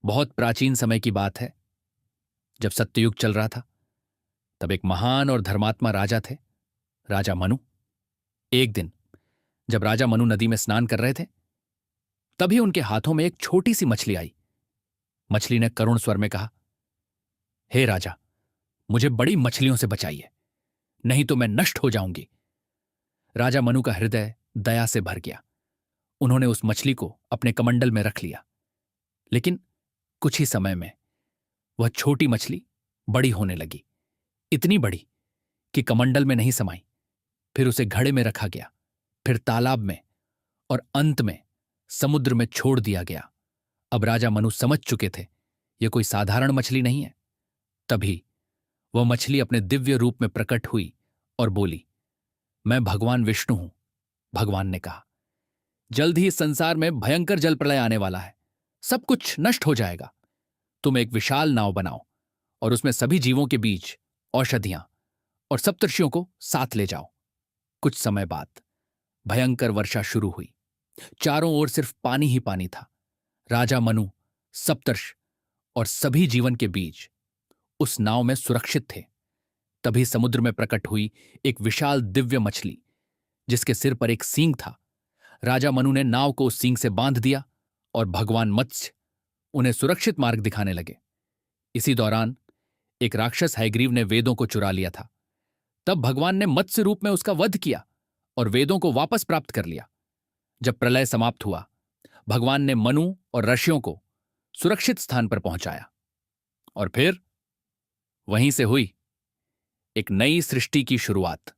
बहुत प्राचीन समय की बात है, जब सत्ययुग चल रहा था। तब एक महान और धर्मात्मा राजा थे, राजा मनु। एक दिन जब राजा मनु नदी में स्नान कर रहे थे, तभी उनके हाथों में एक छोटी सी मछली आई। मछली ने करुण स्वर में कहा, हे राजा, मुझे बड़ी मछलियों से बचाइए, नहीं तो मैं नष्ट हो जाऊंगी। राजा मनु का हृदय दया से भर गया। उन्होंने उस मछली को अपने कमंडल में रख लिया। लेकिन कुछ ही समय में वह छोटी मछली बड़ी होने लगी, इतनी बड़ी कि कमंडल में नहीं समाई। फिर उसे घड़े में रखा गया, फिर तालाब में, और अंत में समुद्र में छोड़ दिया गया। अब राजा मनु समझ चुके थे यह कोई साधारण मछली नहीं है। तभी वह मछली अपने दिव्य रूप में प्रकट हुई और बोली, मैं भगवान विष्णु हूं। भगवान ने कहा, जल्द ही इस संसार में भयंकर जल प्रलय आने वाला है, सब कुछ नष्ट हो जाएगा। तुम एक विशाल नाव बनाओ और उसमें सभी जीवों के बीज, औषधियां और सप्तर्षियों को साथ ले जाओ। कुछ समय बाद भयंकर वर्षा शुरू हुई। चारों ओर सिर्फ पानी ही पानी था। राजा मनु, सप्तर्षि और सभी जीवन के बीज उस नाव में सुरक्षित थे। तभी समुद्र में प्रकट हुई एक विशाल दिव्य मछली, जिसके सिर पर एक सींग था। राजा मनु ने नाव को उस सींग से बांध दिया और भगवान मत्स्य उन्हें सुरक्षित मार्ग दिखाने लगे। इसी दौरान एक राक्षस हयग्रीव ने वेदों को चुरा लिया था। तब भगवान ने मत्स्य रूप में उसका वध किया और वेदों को वापस प्राप्त कर लिया। जब प्रलय समाप्त हुआ, भगवान ने मनु और ऋषियों को सुरक्षित स्थान पर पहुंचाया, और फिर वहीं से हुई एक नई सृष्टि की शुरुआत।